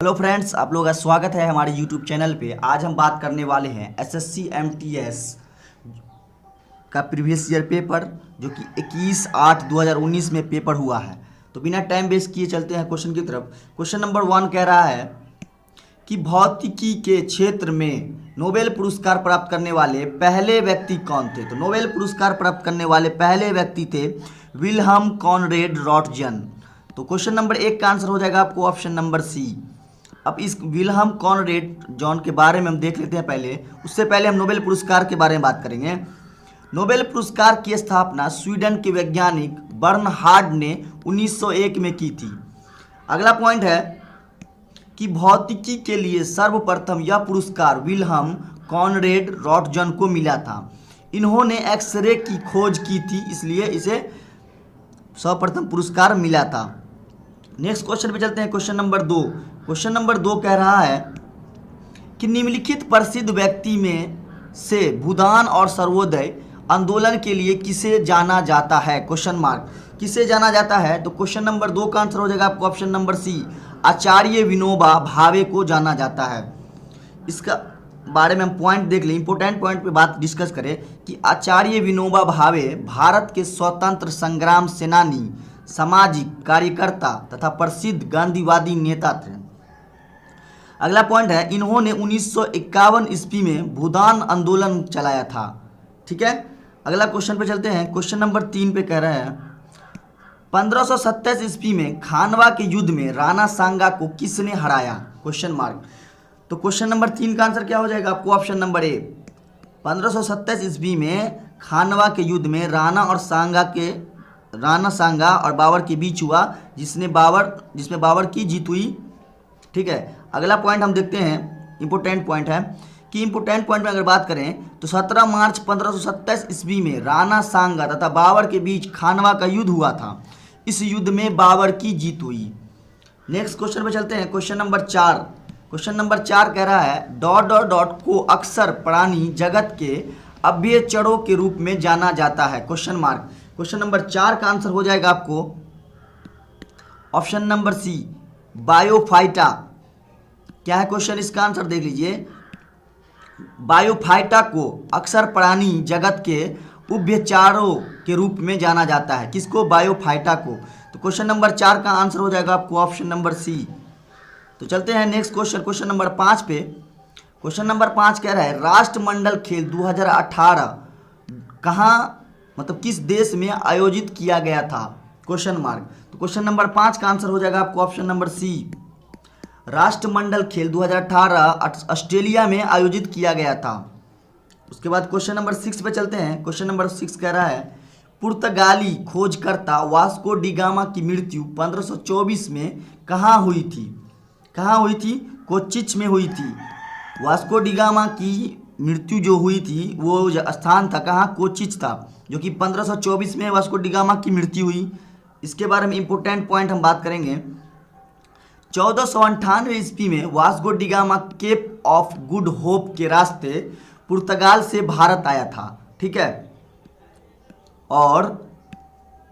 Hello friends, आप लोगों का स्वागत है हमारे यूट्यूब चैनल पे। आज हम बात करने वाले हैं एसएससी एमटीएस का प्रीवियस ईयर पेपर, जो कि 21/8/2019 में पेपर हुआ है। तो बिना टाइम वेस्ट किए चलते हैं क्वेश्चन की तरफ। क्वेश्चन नंबर 1 कह रहा है कि भौतिकी के क्षेत्र में नोबेल पुरस्कार प्राप्त करने वाले पहले व्यक्ति कौन थे। तो नोबेल पुरस्कार प्राप्त करने वाले पहले व्यक्ति थे विल्हम कॉनरेड रॉटजन। तो क्वेश्चन नंबर 1 का आंसर हो जाएगा आपको ऑप्शन नंबर सी। अब इस विल्हम कॉनरेड जॉन के बारे में हम देख लेते हैं। पहले उससे पहले हम नोबेल पुरस्कार के बारे में बात करेंगे। नोबेल पुरस्कार की स्थापना स्वीडन के वैज्ञानिक बर्नहार्ड ने 1901 में की थी। अगला पॉइंट है कि भौतिकी के लिए सर्वप्रथम यह पुरस्कार विल्हम कॉनरेड रॉटजन को मिला था। इन्होंने एक्सरे की खोज की थी, इसलिए इसे सर्वप्रथम पुरस्कार मिला था। नेक्स्ट क्वेश्चन पे चलते हैं। Question number 2। क्वेश्चन नंबर 2 कह रहा है कि निम्नलिखित प्रसिद्ध व्यक्ति में से भूदान और सर्वोदय आंदोलन के लिए किसे जाना जाता है। क्वेश्चन मार्क, किसे जाना जाता है। तो क्वेश्चन नंबर 2 का आंसर हो जाएगा आपको ऑप्शन नंबर सी, आचार्य विनोबा भावे को जाना जाता है। इसका बारे में हम पॉइंट देख लें, इंपोर्टेंट पॉइंट पे बात डिस्कस करें कि आचार्य विनोबा भावे भारत के स्वतंत्र संग्राम सेनानी, सामाजिक कार्यकर्ता तथा प्रसिद्ध गांधीवादी नेता थे। अगला पॉइंट है, इन्होंने 1951 ईस्वी में भूदान आंदोलन चलाया था। ठीक है, अगला क्वेश्चन पे चलते हैं। क्वेश्चन नंबर 3 पे कह रहे हैं 1527 ईस्वी में खानवा के युद्ध में राणा सांगा को किसने हराया। Question mark. तो क्वेश्चन नंबर 3 का आंसर क्या हो जाएगा आपको ऑप्शन नंबर ए। 1527 ईस्वी में खानवा के युद्ध में राणा सांगा और बाबर के बीच हुआ, जिसमें बाबर की जीत हुई। ठीक है, अगला पॉइंट हम देखते हैं, इंपोर्टेंट पॉइंट है कि इंपोर्टेंट पॉइंट में अगर बात करें तो 17 मार्च 1527 ईस्वी में राणा सांगा तथा बाबर के बीच खानवा का युद्ध हुआ था। इस युद्ध में बाबर की जीत हुई। नेक्स्ट क्वेश्चन पे चलते हैं। Question number 4। क्वेश्चन नंबर 4 कह रहा है डॉट डॉट डॉट को अक्सर प्राणी जगत के अभ्यचरों के रूप में जाना जाता है। Question mark. क्वेश्चन नंबर 4 का आंसर हो जाएगा आपको ऑप्शन नंबर सी, बायोफाइटा। क्या है क्वेश्चन, इसका आंसर देख लीजिए। बायोफाइटा को अक्सर प्राणी जगत के उभयचरों के रूप में जाना जाता है। किसको? बायोफाइटा को। तो क्वेश्चन नंबर 4 का आंसर हो जाएगा आपको ऑप्शन नंबर सी। तो चलते हैं नेक्स्ट क्वेश्चन, क्वेश्चन नंबर 5 पे। क्वेश्चन नंबर 5 कह रहा है राष्ट्रमंडल खेल 2018 कहाँ, मतलब किस देश में आयोजित किया गया था। Question mark. तो क्वेश्चन नंबर 5 का आंसर हो जाएगा आपको ऑप्शन नंबर सी, राष्ट्रमंडल खेल 2018 ऑस्ट्रेलिया में आयोजित किया गया था। उसके बाद क्वेश्चन नंबर 6 पे चलते हैं। क्वेश्चन नंबर 6 कह रहा है पुर्तगाली खोजकर्ता वास्को डी गामा की मृत्यु 1524 में कहाँ हुई थी। कहाँ हुई थी? कोचिच में हुई थी। वास्को डी गामा की मृत्यु जो हुई थी वो स्थान था कहाँ? कोचिच था, जो कि 1524 में वास्को डी गामा की मृत्यु हुई। इसके बारे में इंपोर्टेंट पॉइंट हम बात करेंगे। 1498 ईस्वी में Vasco da Gama Cape of Good Hope के रास्ते पुर्तगाल से भारत आया था। ठीक है, और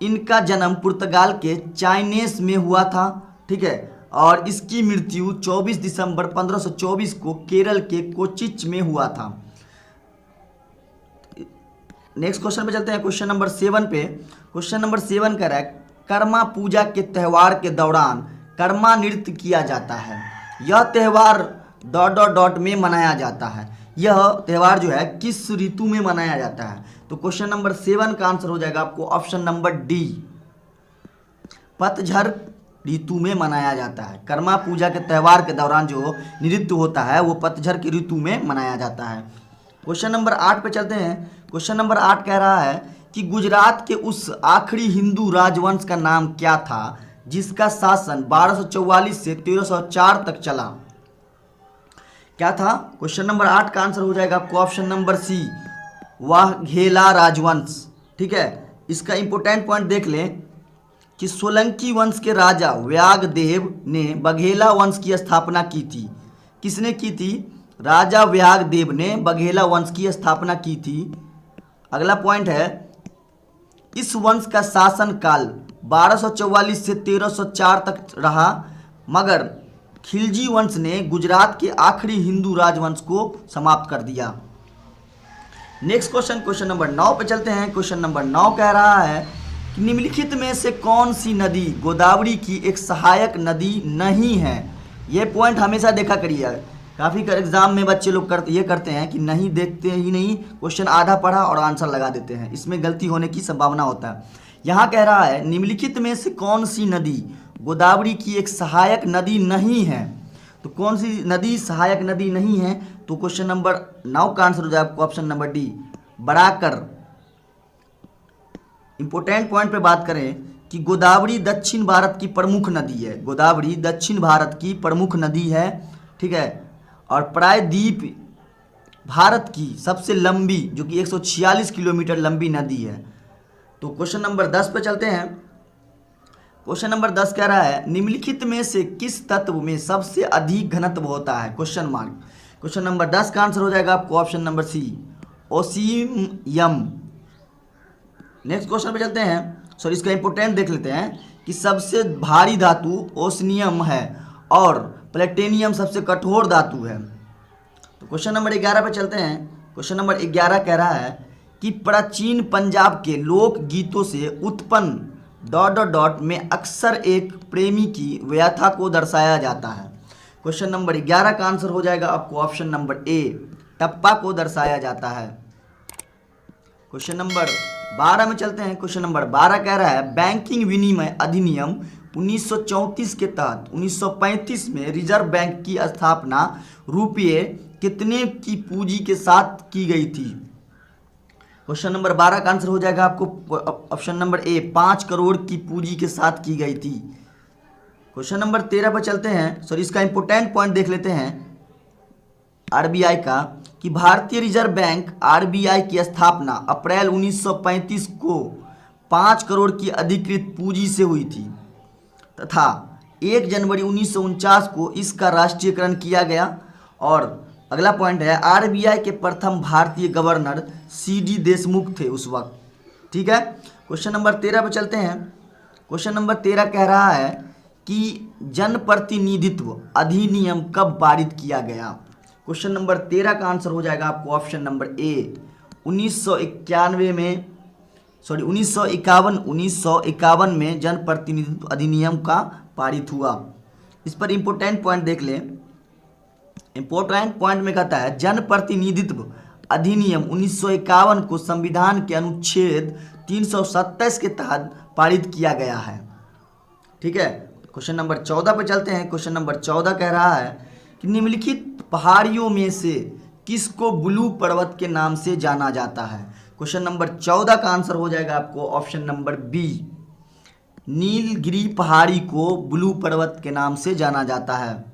इनका जन्म पुर्तगाल के चाइनेस में हुआ था। ठीक है, और इसकी मृत्यु 24 दिसंबर 1524 को केरल के कोचिच में हुआ था। नेक्स्ट क्वेश्चन पे चलते हैं। क्वेश्चन नंबर 7 पे। क्वेश्चन नंबर 7 कह रहा है कर्मा पूजा के त्यौहार के दौरान कर्मा नृत्य किया जाता है। यह त्यौहार डॉट डॉट डॉट में मनाया जाता है। यह त्यौहार जो है किस ऋतु में मनाया जाता है। तो क्वेश्चन नंबर 7 का आंसर हो जाएगा आपको ऑप्शन नंबर डी, पतझड़ ऋतु में मनाया जाता है। कर्मा पूजा के त्यौहार के दौरान जो नृत्य होता है वो पतझड़ की ऋतु में मनाया जाता है। क्वेश्चन नंबर 8 पे चलते हैं। क्वेश्चन नंबर 8 कह रहा है कि गुजरात के उस आखिरी हिंदू राजवंश का नाम क्या था जिसका शासन 1244 से 1304 तक चला। क्या था? क्वेश्चन नंबर 8 का आंसर हो जाएगा आपको ऑप्शन नंबर सी, वाघेला राजवंश। ठीक है, इसका इंपोर्टेंट पॉइंट देख लें कि सोलंकी वंश के राजा व्यागदेव ने बघेला वंश की स्थापना की थी। किसने की थी? राजा व्यागदेव ने बघेला वंश की स्थापना की थी। अगला पॉइंट है इस वंश का शासन काल 1244 से 1304 तक रहा, मगर खिलजी वंश ने गुजरात के आखिरी हिंदू राजवंश को समाप्त कर दिया। नेक्स्ट क्वेश्चन नंबर 9 पे चलते हैं। क्वेश्चन नंबर 9 कह रहा है कि निम्नलिखित में से कौन सी नदी गोदावरी की एक सहायक नदी नहीं है। ये पॉइंट हमेशा देखा करिए, काफ़ी एग्जाम में बच्चे लोग करते हैं कि नहीं देखते ही नहीं, क्वेश्चन आधा पढ़ा और आंसर लगा देते हैं, इसमें गलती होने की संभावना होता है। यहाँ कह रहा है निम्नलिखित में से कौन सी नदी गोदावरी की एक सहायक नदी नहीं है। तो कौन सी नदी सहायक नदी नहीं है, तो क्वेश्चन नंबर 9 का आंसर हो जाए आपको option number D, Barakar. Important point पे बात करें कि गोदावरी दक्षिण भारत की प्रमुख नदी है, गोदावरी दक्षिण भारत की प्रमुख नदी है, ठीक है, और प्रायद्वीप भारत की सबसे लंबी जो कि 146 किलोमीटर लंबी नदी है। तो क्वेश्चन नंबर 10 पे चलते हैं। क्वेश्चन नंबर 10 कह रहा है निम्नलिखित में से किस तत्व में सबसे अधिक घनत्व होता है, क्वेश्चन मार्क। क्वेश्चन नंबर 10 का आंसर हो जाएगा आपको ऑप्शन नंबर सी, ओसीयम। नेक्स्ट क्वेश्चन पे चलते हैं। सॉरी, इसका इंपोर्टेंट देख लेते हैं कि सबसे भारी धातु ओस्मियम है और प्लेटिनियम सबसे कठोर धातु है। तो क्वेश्चन नंबर 11 पे चलते हैं। क्वेश्चन नंबर 11 कह रहा है कि प्राचीन पंजाब के लोक गीतों से उत्पन्न ... में अक्सर एक प्रेमी की व्यथा को दर्शाया जाता है। क्वेश्चन नंबर 11 का आंसर हो जाएगा आपको ऑप्शन नंबर ए, टप्पा को दर्शाया जाता है। क्वेश्चन नंबर 12 में चलते हैं। क्वेश्चन नंबर 12 कह रहा है बैंकिंग विनिमय अधिनियम 1934 के तहत 1935 में रिजर्व बैंक की स्थापना रुपये कितने की पूंजी के साथ की गई थी। क्वेश्चन नंबर 12 का आंसर हो जाएगा आपको ऑप्शन नंबर ए, 5 करोड़ की पूंजी के साथ की गई थी। क्वेश्चन नंबर 13 पर चलते हैं। सॉरी, इसका इंपोर्टेंट पॉइंट देख लेते हैं आरबीआई का, कि भारतीय रिजर्व बैंक आरबीआई की स्थापना अप्रैल 1935 को 5 करोड़ की अधिकृत पूंजी से हुई थी तथा 1 जनवरी 1949 को इसका राष्ट्रीयकरण किया गया। और अगला पॉइंट है आरबीआई के प्रथम भारतीय गवर्नर सीडी देशमुख थे उस वक्त, ठीक है। क्वेश्चन नंबर 13 पे चलते हैं। क्वेश्चन नंबर 13 कह रहा है कि जनप्रतिनिधित्व अधिनियम कब पारित किया गया। क्वेश्चन नंबर 13 का आंसर हो जाएगा आपको ऑप्शन नंबर ए, 1951 में, सॉरी 1951 में जनप्रतिनिधित्व अधिनियम का पारित हुआ। इस पर इंपोर्टेंट पॉइंट देख लें। इंपोर्टेंट पॉइंट में कहता है जनप्रतिनिधित्व अधिनियम 1951 को संविधान के अनुच्छेद 327 के तहत पारित किया गया है, ठीक है। क्वेश्चन नंबर 14 पे चलते हैं। क्वेश्चन नंबर 14 कह रहा है कि निम्नलिखित पहाड़ियों में से किसको ब्लू पर्वत के नाम से जाना जाता है। क्वेश्चन नंबर 14 का आंसर हो जाएगा आपको ऑप्शन नंबर बी, नीलगिरी पहाड़ी को ब्लू पर्वत के नाम से जाना जाता है।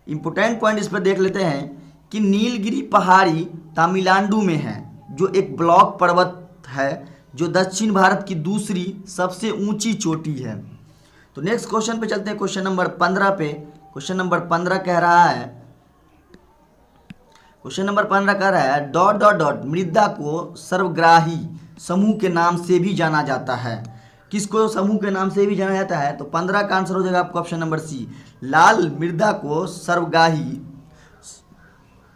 इंपोर्टेंट पॉइंट इस पर देख लेते हैं कि नीलगिरी पहाड़ी तमिलनाडु में है, जो एक ब्लॉक पर्वत है जो दक्षिण भारत की दूसरी सबसे ऊंची चोटी है। तो नेक्स्ट क्वेश्चन पे चलते हैं। क्वेश्चन नंबर 15 पे। क्वेश्चन नंबर 15 कह रहा है, क्वेश्चन नंबर 15 कह रहा है ... मृदा को सर्वग्राही समूह के नाम से भी जाना जाता है। किसको समूह के नाम से भी जाना जाता है, तो 15 का आंसर हो जाएगा आपको ऑप्शन नंबर सी, लाल मृदा को सर्वग्राही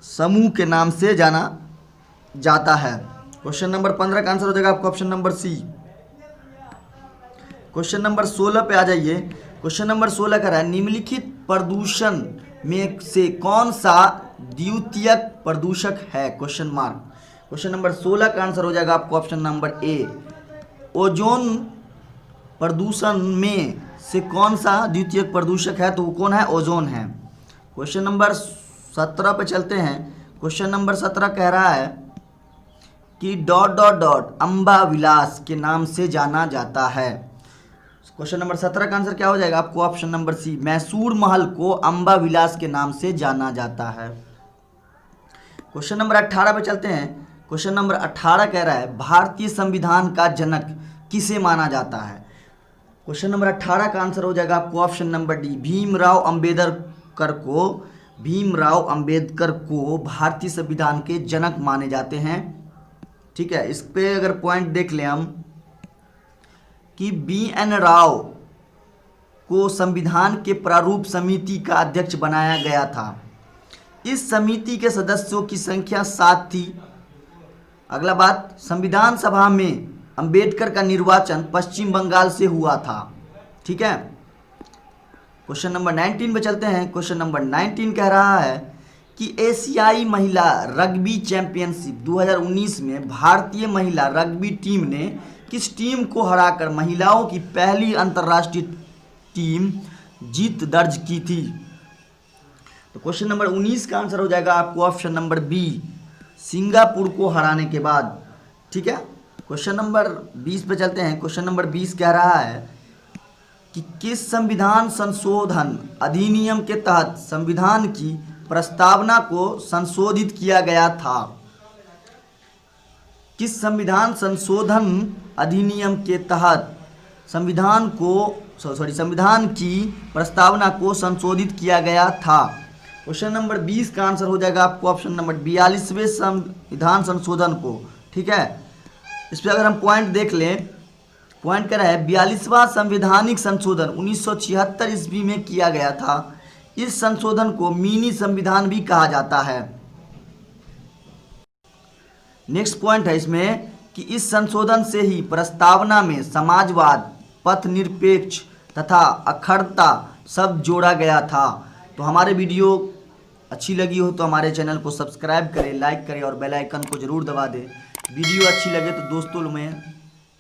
समूह के नाम से जाना जाता है। क्वेश्चन नंबर 15 का आंसर हो जाएगा आपको option number C. Question number 16 पे आ जाइए। क्वेश्चन नंबर 16 कह रहा है निम्नलिखित प्रदूषण में से कौन सा द्वितीयक प्रदूषक है, क्वेश्चन मार्क। क्वेश्चन नंबर 16 का आंसर हो जाएगा आपको ऑप्शन नंबर ए, ओजोन प्रदूषण में से कौन सा द्वितीयक प्रदूषक है, तो वो कौन है, ओजोन है। क्वेश्चन नंबर 17 पे चलते हैं। क्वेश्चन नंबर 17 कह रहा है कि ... अंबा विलास के नाम से जाना जाता है। क्वेश्चन नंबर 17 का आंसर क्या हो जाएगा आपको ऑप्शन नंबर सी, मैसूर महल को अंबा विलास के नाम से जाना जाता है। क्वेश्चन नंबर 18 पे चलते हैं। क्वेश्चन नंबर 18 कह रहा है भारतीय संविधान का जनक किसे माना जाता है। क्वेश्चन नंबर 18 का आंसर हो जाएगा आपको option number D, Bhimrao Ambedkar को भारतीय संविधान के जनक माने जाते हैं, ठीक है। इस पे अगर पॉइंट देख लें हम कि बी एन राव को संविधान के प्रारूप समिति का अध्यक्ष बनाया गया था। इस समिति के सदस्यों की संख्या 7 थी। अगला बात, संविधान सभा में अंबेडकर का निर्वाचन पश्चिम बंगाल से हुआ था। ठीक है, क्वेश्चन नंबर 19 पे चलते हैं। क्वेश्चन नंबर 19 कह रहा है कि एशियाई महिला रग्बी चैंपियनशिप 2019 में भारतीय महिला रग्बी टीम ने किस टीम को हराकर महिलाओं की पहली अंतर्राष्ट्रीय टीम जीत दर्ज की थी? तो क्वेश्चन नंबर 19 का आंसर हो जाएगा आपको ऑप्शन नंबर बी, सिंगापुर को हराने के बाद। ठीक है, क्वेश्चन नंबर 20 पे चलते हैं। क्वेश्चन नंबर 20 कह रहा है कि किस संविधान संशोधन अधिनियम के तहत संविधान की प्रस्तावना को संशोधित किया गया था? किस संविधान संशोधन अधिनियम के तहत संविधान की प्रस्तावना को संशोधित किया गया था? क्वेश्चन नंबर 20 का आंसर हो जाएगा आपको ऑप्शन नंबर 42वें संविधान संशोधन को। ठीक है, इस पर अगर हम पॉइंट देख लें, पॉइंट कर रहा है 42वां संवैधानिक संशोधन 1976 ईस्वी में किया गया था। इस संशोधन को मिनी संविधान भी कहा जाता है। नेक्स्ट पॉइंट है इसमें कि इस संशोधन से ही प्रस्तावना में समाजवाद, पथनिरपेक्ष तथा अखंडता शब्द जोड़ा गया था। तो हमारे वीडियो अच्छी लगी हो तो हमारे चैनल को सब्सक्राइब करें, लाइक करें और बेल आइकन को जरूर दबा दें। वीडियो अच्छी लगे तो दोस्तों में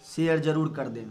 शेयर जरूर कर दें।